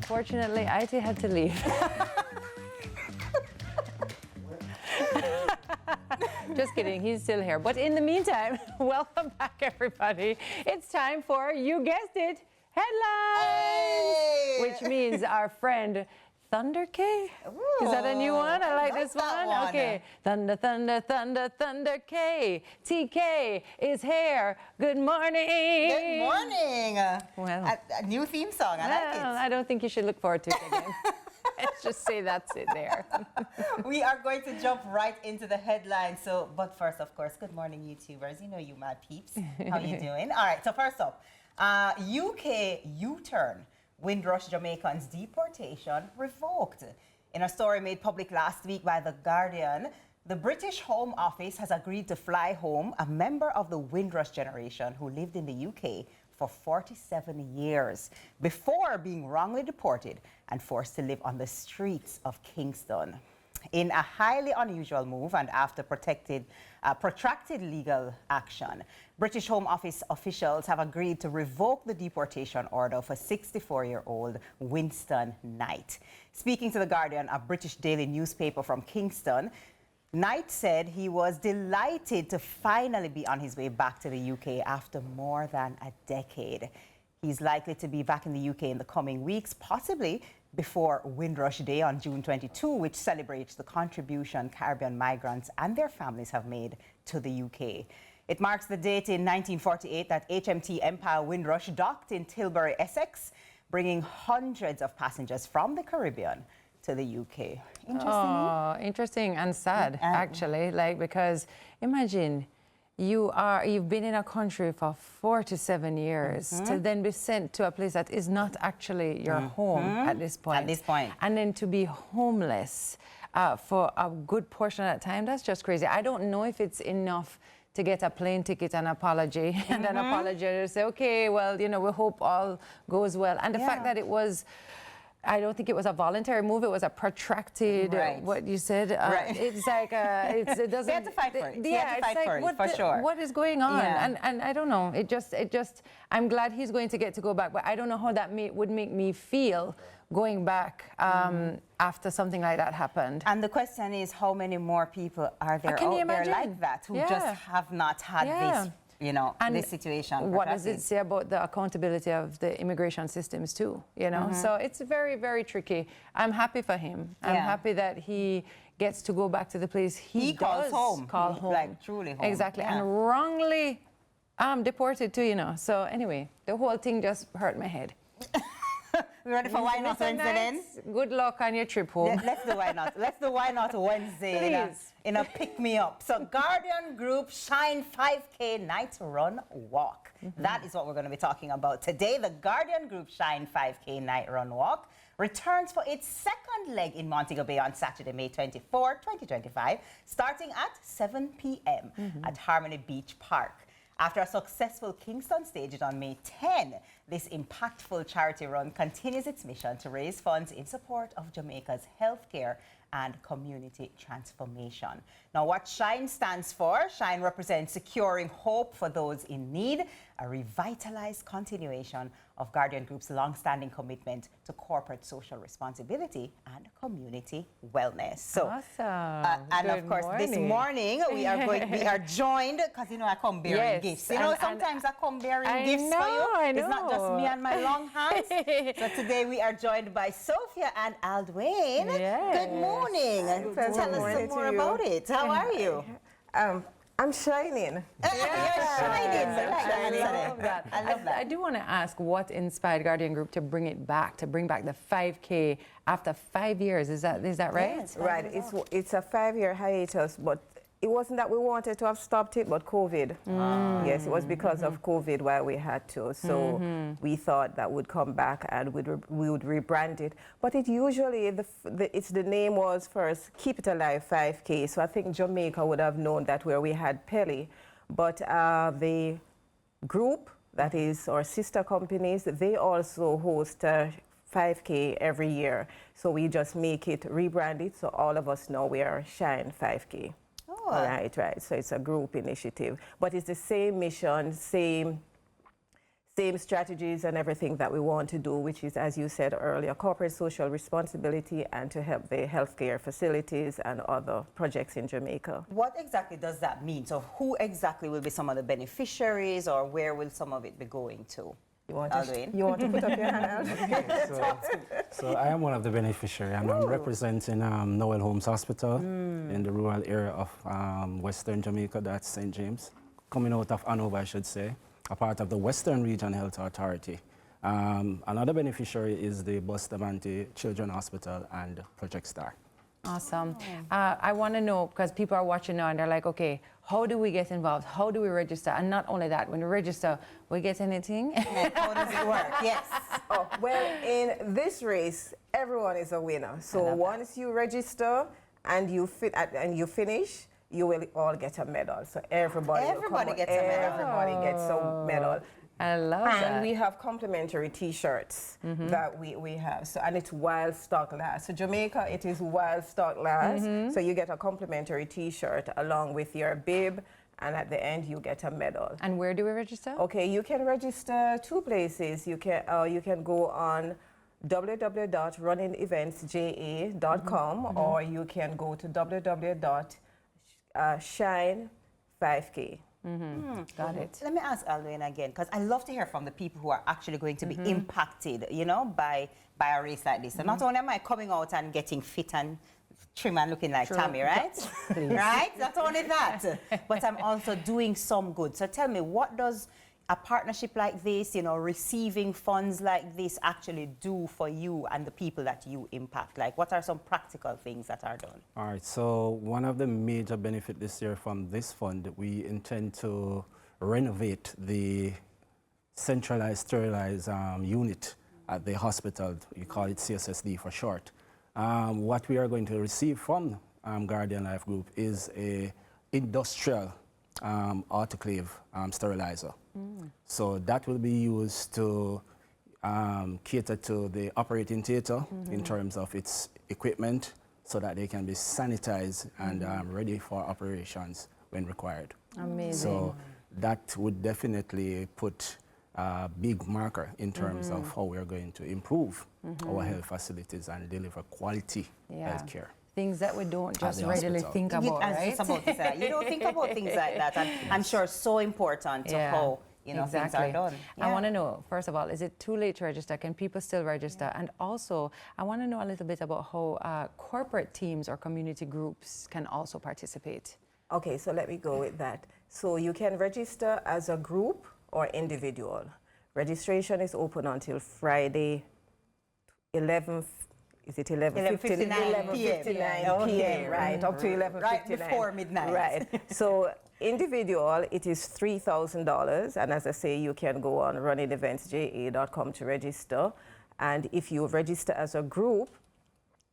unfortunately, IT had to leave. Just kidding, he's still here. But in the meantime, welcome back, everybody. It's time for, you guessed it, headlines! Hey! Which means our friend Thunder K. Is that a new one? I like this one. Okay. Thunder, thunder, thunder, Thunder K. TK is here. Good morning. Good morning. Well, a new theme song. I like it. I don't think you should look forward to it again. Let's just say that's it there. We are going to jump right into the headlines. But first, of course, good morning, YouTubers. You know you, my peeps. How you doing? All right. So first up, UK U-turn. Windrush Jamaicans' deportation revoked. In a story made public last week by The Guardian, the British Home Office has agreed to fly home a member of the Windrush generation who lived in the UK for 47 years before being wrongly deported and forced to live on the streets of Kingston. In a highly unusual move and after protracted legal action, British Home Office officials have agreed to revoke the deportation order for 64-year-old Winston Knight. Speaking to The Guardian, a British daily newspaper from Kingston, Knight said he was delighted to finally be on his way back to the UK after more than a decade. He's likely to be back in the UK in the coming weeks, possibly before Windrush Day on June 22, which celebrates the contribution Caribbean migrants and their families have made to the UK. It marks the date in 1948 that HMT Empire Windrush docked in Tilbury, Essex, bringing hundreds of passengers from the Caribbean to the UK. Interesting. Oh, interesting and sad, actually. Like, because imagine you've been in a country for 47 years to then be sent to a place that is not actually your home at this point. At this point. And then to be homeless for a good portion of that time, that's just crazy. I don't know if it's enough to get a plane ticket and apology and then apologize, say, okay, well, you know, we hope all goes well. And the fact that it was, I don't think it was a voluntary move. It was a protracted, what you said. It's like, it doesn't. They had to fight for it. Yeah, it's like, for sure. What is going on? Yeah. And I don't know. It just, I'm glad he's going to get to go back, but I don't know how that would make me feel going back after something like that happened. And the question is, how many more people are there Can you out there imagine? like that who just have not had this, you know, and this situation? What does it say about the accountability of the immigration systems too, you know? So it's very, very tricky. I'm happy for him. I'm happy that he gets to go back to the place he calls home. Call home. Like truly home. Exactly, and wrongly deported too, you know? So anyway, the whole thing just hurt my head. We ready for Why Not Wednesday then? Good luck on your trip home. Let's do Why Not. Let's do Why Not Wednesday in a pick-me-up. So Guardian Group Shine 5K Night Run Walk. That is what we're going to be talking about today. The Guardian Group Shine 5K Night Run Walk returns for its second leg in Montego Bay on Saturday, May 24, 2025, starting at 7 p.m. at Harmony Beach Park. After a successful Kingston stage on May 10, this impactful charity run continues its mission to raise funds in support of Jamaica's healthcare and community transformation. Now, what SHINE stands for, SHINE represents securing hope for those in need, a revitalized continuation of Guardian Group's long-standing commitment to corporate social responsibility and community wellness. So, awesome. And of course, this morning we are joined, because you know I come bearing gifts. You know, sometimes I come bearing gifts for you. I know. It's not just me and my long hands. So today we are joined by Sophia and Aldwayne. Yes. Good morning. Tell us some more about it. How are you? I'm shining. You're shining. I love that. I do want to ask what inspired Guardian Group to bring it back, to bring back the 5K after 5 years. Is that right? Yes, Right. It's a 5-year hiatus, but it wasn't that we wanted to have stopped it, but COVID. Yes, it was because of COVID why we had to. So we thought that would come back and we would rebrand it. But it usually, the name was first Keep It Alive 5K. So I think Jamaica would have known that where we had Pelly. But the group, that is our sister companies, they also host 5K every year. So we just make it, rebrand it, so all of us know we are Shine 5K. Oh. Right. So it's a group initiative, but it's the same mission, same same strategies and everything that we want to do, which is, as you said earlier, corporate social responsibility and to help the healthcare facilities and other projects in Jamaica. What exactly does that mean? So who exactly will be some of the beneficiaries, or where will some of it be going to? You want to put up your hand? So I am one of the beneficiaries, and I'm representing Noel Holmes Hospital in the rural area of Western Jamaica, that's St. James, coming out of Hanover, I should say, a part of the Western Region Health Authority. Another beneficiary is the Bustamante Children's Hospital and Project Star. Awesome. I want to know, because people are watching now and they're like, okay, how do we get involved? How do we register? And not only that, when we register, we get anything? How does it work? Yes. Oh, well, in this race, everyone is a winner. So once you register and you finish, you will all get a medal. So everybody gets a medal. Everybody gets a medal. I love that. And we have complimentary T-shirts that we have. So, and it's while stock lasts. So Jamaica, it is while stock lasts. So you get a complimentary T-shirt along with your bib, and at the end you get a medal. And where do we register? Okay, you can register two places. You can go on www.runningeventsja.com or you can go to www.shine5k. Got it. Let me ask Alwyn again, because I love to hear from the people who are actually going to be impacted, you know, by a race like this. So not only am I coming out and getting fit and trim and looking like Tami, right? Right? Not only that, but I'm also doing some good. So tell me, what does a partnership like this, you know, receiving funds like this actually do for you and the people that you impact? Like, what are some practical things that are done? All right, so one of the major benefits this year from this fund, we intend to renovate the centralized sterilized unit at the hospital. You call it CSSD for short. What we are going to receive from Guardian Life Group is a industrial autoclave sterilizer. So that will be used to cater to the operating theater in terms of its equipment so that they can be sanitized and ready for operations when required. Amazing. So that would definitely put a big marker in terms of how we are going to improve our health facilities and deliver quality health care. Things that we don't just readily think about, I was right? just about to say, you don't think about things like that, and I'm sure it's so important to how, you know, things are done. I want to know, first of all, is it too late to register? Can people still register? And also, I want to know a little bit about how corporate teams or community groups can also participate. Okay, so let me go with that. So you can register as a group or individual. Registration is open until Friday, 11th. Is it 11:59 p.m. Right, up to 11:59. Right before midnight. Right. So individual, it is $3,000, and as I say, you can go on runningeventsja.com to register. And if you register as a group,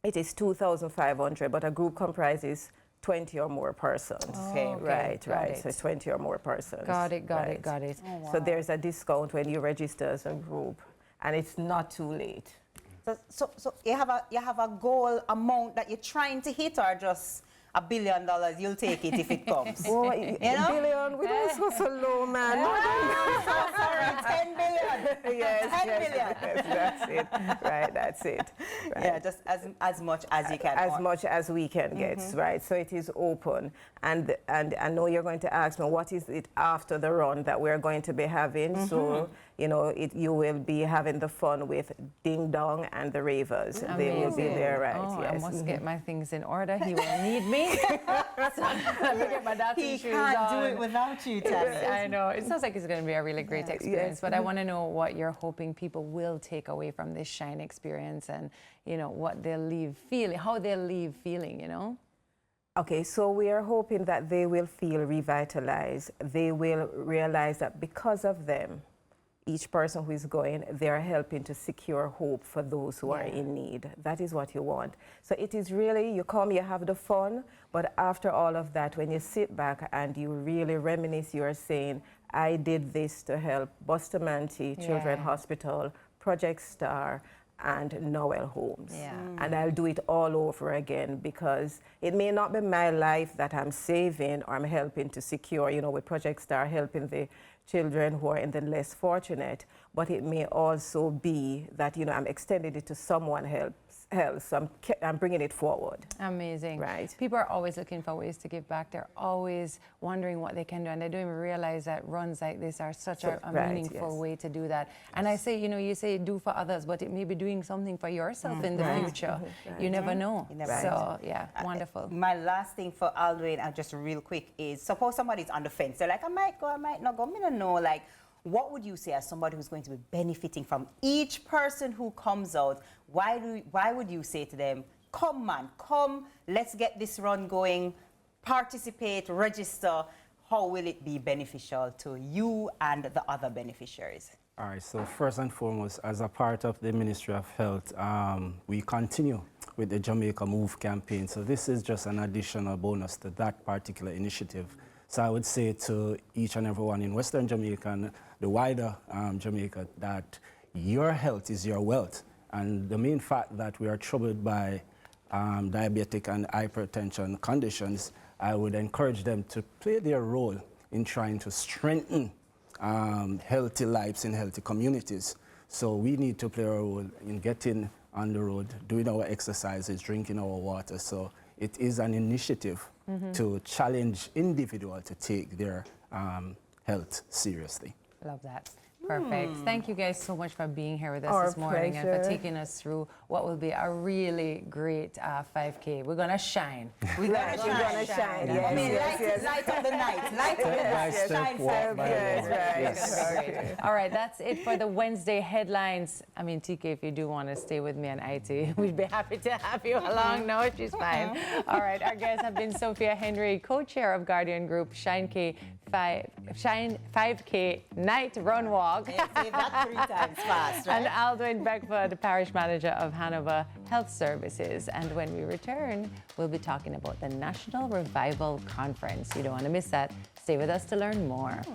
it is $2,500, but a group comprises 20 or more persons. Okay. Right. So it's 20 or more persons. Got it. Oh, wow. So there's a discount when you register as a group, and it's not too late. So you have a goal amount that you're trying to hit, or just $1 billion, you'll take it if it comes? Well, you know? billion, we don't go so low, man. Sorry, 10 billion. Yes, 10 billion. yes, that's it. Right, that's it. Right. Yeah, just as much as you can. As much as we can get, right? So it is open. And I know you're going to ask me, what is it after the run that we're going to be having? So, you know, you will be having the fun with Ding Dong and the Ravers. They will be there, right? Oh, yes. I must get my things in order. He will need me. So let me get my dancing shoes on. He can't do it without you, Tami. I know. It sounds like it's going to be a really great experience, but I want to know what you're hoping people will take away from this Shine experience, and, you know, what they'll leave feeling, how they'll leave feeling, you know? Okay, so we are hoping that they will feel revitalized. They will realize that because of them, each person who is going, they are helping to secure hope for those who are in need. That is what you want. So it is really, you come, you have the fun, but after all of that, when you sit back and you really reminisce, you are saying, I did this to help Bustamante Children's Hospital, Project Star, and Noel Holmes. And I'll do it all over again, because it may not be my life that I'm saving or I'm helping to secure, you know, with Project Star, helping the children who are in the less fortunate, but it may also be that, you know, I'm extending it to someone else, so I'm bringing it forward. Amazing. Right. People are always looking for ways to give back. They're always wondering what they can do, and they don't even realize that runs like this are such a meaningful way to do that. And I say, you know, you say do for others, but it may be doing something for yourself in the future. You never know. You never So, yeah, wonderful. My last thing for Aldwin, just real quick, is suppose somebody's on the fence. They're like, I might go, I might not go. I don't know. Like, what would you say as somebody who's going to be benefiting from each person who comes out? Why would you say to them, come man, come, let's get this run going, participate, register. How will it be beneficial to you and the other beneficiaries? All right, so first and foremost, as a part of the Ministry of Health, we continue with the Jamaica Move campaign. So this is just an additional bonus to that particular initiative. So I would say to each and everyone in Western Jamaica and the wider Jamaica that your health is your wealth. And the main fact that we are troubled by diabetic and hypertension conditions, I would encourage them to play their role in trying to strengthen healthy lives in healthy communities. So we need to play a role in getting on the road, doing our exercises, drinking our water. So it is an initiative to challenge individuals to take their health seriously. Love that. Perfect. Thank you guys so much for being here with us Our this morning and for pleasure. taking us through what will be a really great 5K. We're going to shine. We're going to Gonna shine. Yes, I mean, yes, light up the night. Light up the night. Nice Shine step forward, by the way. Yes, Great. All right, that's it for the Wednesday headlines. I mean, TK, if you do want to stay with me on IT, we'd be happy to have you along. No, she's fine. All right, our guests have been Sophia Henry, co-chair of Guardian Group, Shine 5K Night Run Walk, Say that 3 times fast, right? and Aldwin Beckford, parish manager of Hanover Health Services. And when we return, we'll be talking about the National Revival Conference. You don't want to miss that. Stay with us to learn more.